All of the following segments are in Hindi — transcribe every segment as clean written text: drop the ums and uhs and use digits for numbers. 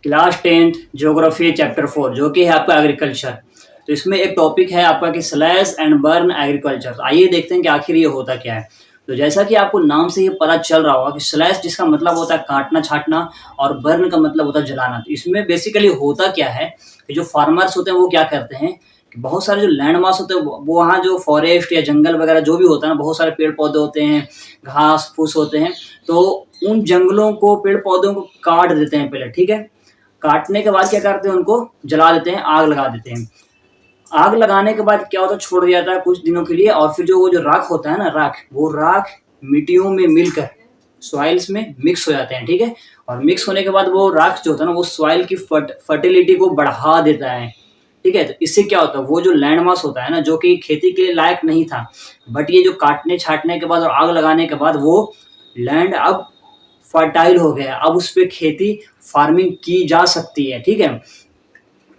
क्लास 10th ज्योग्राफी चैप्टर 4 जो कि है आपका एग्रीकल्चर। तो इसमें एक टॉपिक है आपका कि स्लैश एंड बर्न एग्रीकल्चर। आइए देखते हैं कि आखिर ये होता क्या है। तो जैसा कि आपको नाम से ही पता चल रहा होगा कि स्लैश जिसका मतलब होता है काटना छाटना और बर्न का मतलब होता है जलाना। तो इसमें बेसिकली होता क्या है कि जो फार्मर्स होते हैं वो क्या करते हैं कि बहुत सारे जो लैंड मास होते हैं वो वहाँ जो फॉरेस्ट या जंगल वगैरह जो भी होता है ना, बहुत सारे पेड़ पौधे होते हैं, घास फूस होते हैं, तो उन जंगलों को पेड़ पौधों को काट देते हैं पहले, ठीक है। काटने के बाद क्या करते हैं, उनको जला देते हैं, आग लगा देते हैं। आग लगाने के बाद क्या होता है, छोड़ दिया जाता है कुछ दिनों के लिए, और फिर जो वो जो राख होता है ना, वो राख मिट्टियों में मिलकर सॉइल्स में मिक्स हो जाते हैं, ठीक है। और मिक्स होने के बाद वो राख जो होता है ना, वो सॉइल की फर्टिलिटी को बढ़ा देता है, ठीक है। तो इससे क्या होता है, वो जो लैंड मास होता है ना, जो कि खेती के लिए लायक नहीं था, बट ये जो काटने छाटने के बाद और आग लगाने के बाद वो लैंड अब फर्टाइल हो गया, अब उस पे खेती फार्मिंग की जा सकती है, ठीक है।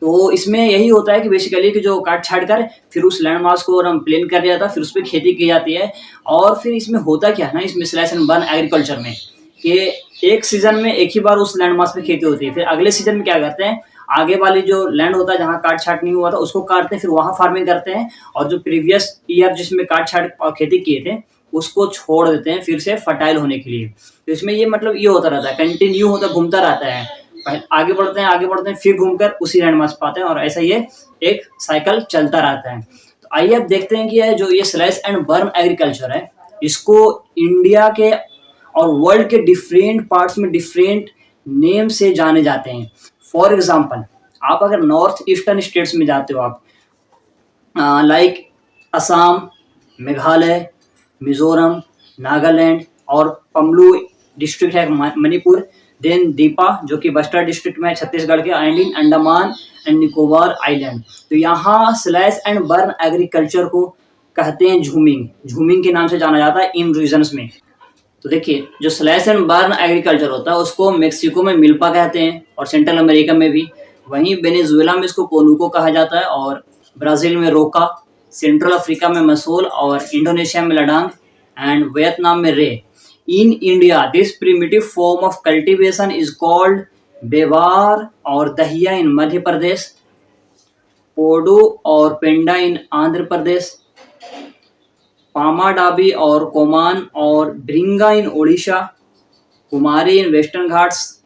तो इसमें यही होता है कि बेसिकली कि जो काट छाट कर फिर उस लैंड मास को हम प्लेन कर दिया था, फिर उस पे खेती की जाती है। और फिर इसमें होता क्या है ना, इसमें स्लैश एंड बर्न एग्रीकल्चर में, कि एक सीजन में एक ही बार उस लैंड मास पे खेती होती है, फिर अगले सीजन में क्या करते हैं, आगे वाली जो लैंड होता है जहाँ काट छाट नहीं हुआ था उसको काटते हैं, फिर वहाँ फार्मिंग करते हैं, और जो प्रीवियस ईयर जिसमें काट छाट खेती किए थे उसको छोड़ देते हैं फिर से फर्टाइल होने के लिए। तो इसमें ये मतलब ये होता रहता है, कंटिन्यू होता, घूमता रहता है, आगे बढ़ते हैं फिर घूमकर उसी लैंड मास पाते हैं, और ऐसा ये एक साइकिल चलता रहता है। तो आइए अब देखते हैं कि जो ये स्लैश एंड बर्न एग्रीकल्चर है, इसको इंडिया के और वर्ल्ड के डिफरेंट पार्ट्स में डिफरेंट नेम से जाने जाते हैं। फॉर एग्जाम्पल, आप अगर नॉर्थ ईस्टर्न स्टेट्स में जाते हो आप, लाइक असम, मेघालय, मिजोरम, नागालैंड, और पमलू डिस्ट्रिक्ट है मणिपुर, देन दीपा जो कि बस्तर डिस्ट्रिक्ट में है छत्तीसगढ़ के, and in Andaman and Nicobar island. तो यहाँ स्लैश एंड बर्न एग्रीकल्चर को कहते हैं झूमिंग के नाम से जाना जाता है इन रीजन्स में। तो देखिए, जो स्लैश एंड बर्न एग्रीकल्चर होता है उसको मेक्सिको में मिल्पा कहते हैं, और सेंट्रल अमेरिका में भी, वहीं वेनेजुएला में इसको कोनुको कहा जाता है, और ब्राज़ील में रोका, सेंट्रल अफ्रीका में मसूल, और इंडोनेशिया में लडांग, एंड वियतनाम में रे। In India this primitive form of cultivation is called Bewar और दहिया इन मध्य प्रदेश, पोडू और पेंडा इन आंध्र प्रदेश, पामाडाबी और कोमान और ब्रिंगा इन ओडिशा, कुमारी इन वेस्टर्न घाट्स,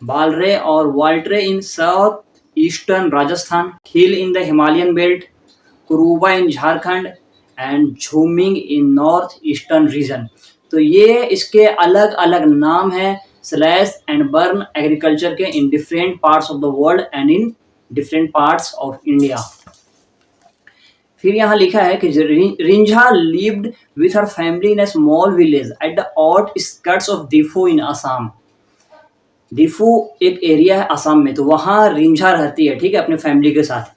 बालरे और वाल्ट्रे इन south eastern Rajasthan, hill in the Himalayan belt, Kuruba in Jharkhand, and jhuming in north eastern region. तो ये इसके अलग अलग नाम है स्लैश एंड बर्न एग्रीकल्चर के, in different parts of the world and in different parts of India. फिर यहाँ लिखा है कि Rinjha lived with her family in a small village at the outskirts of Diphu in Assam. Diphu एक एरिया है असम में, तो वहाँ रिंझा रहती है, ठीक है, अपने फैमिली के साथ।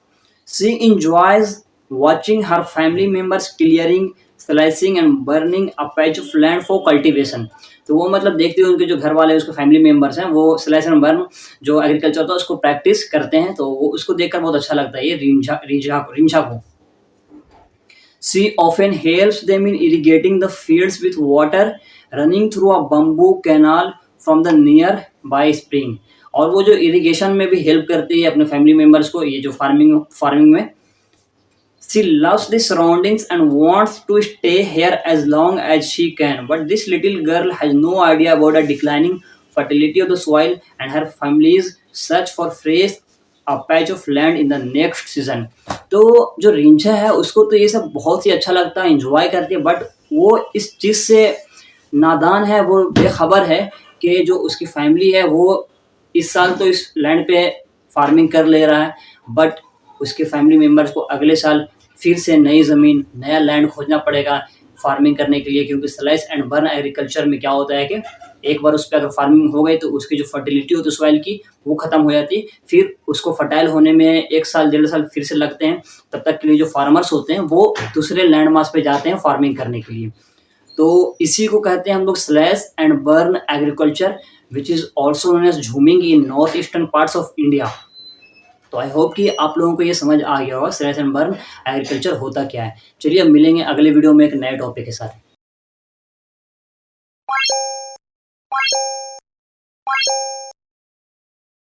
She enjoys watching her family members clearing, slicing and burning a patch of land for cultivation. तो वो मतलब देखते हुए उनके जो घर वाले उसके फैमिली मेंबर्स हैं वो स्लाइस एंड बर्न जो एग्रीकल्चर होता है उसको प्रैक्टिस करते हैं, तो वो उसको देखकर बहुत अच्छा लगता है ये रिंझा को। She often helps them in irrigating the fields with water running through a bamboo canal from the nearby spring। और वो जो इरिगेशन में भी हेल्प करती है अपने फैमिली मेंबर्स को, ये जो फार्मिंग में। She loves the surroundings and wants to stay here as long as she can, but this little girl has no idea about the declining fertility of the soil and her family's search for fresh a patch of land in the next season। तो जो रिंझा है उसको तो ये सब बहुत ही अच्छा लगता है, एंजॉय करती है, बट वो इस चीज़ से नादान है, वो बेखबर है कि जो उसकी फैमिली है वो इस साल तो इस लैंड पे फार्मिंग कर ले रहा है, बट उसके फैमिली मेम्बर्स को अगले साल फिर से नई ज़मीन, नया लैंड खोजना पड़ेगा फार्मिंग करने के लिए, क्योंकि स्लैश एंड बर्न एग्रीकल्चर में क्या होता है कि एक बार उस पर अगर फार्मिंग हो गई तो उसकी जो फर्टिलिटी होती है सॉइल की वो ख़त्म हो जाती है, फिर उसको फर्टाइल होने में 1 साल 1.5 साल फिर से लगते हैं। तब तक के लिए जो फार्मर्स होते हैं वो दूसरे लैंड मास पे जाते हैं फार्मिंग करने के लिए। तो इसी को कहते हैं हम लोग slash and burn agriculture, which is also known as jhuming in north eastern parts of India. तो आई होप कि आप लोगों को ये समझ आ गया होगा स्लैश एंड बर्न एग्रीकल्चर होता क्या है। चलिए अब मिलेंगे अगले वीडियो में एक नए टॉपिक के साथ।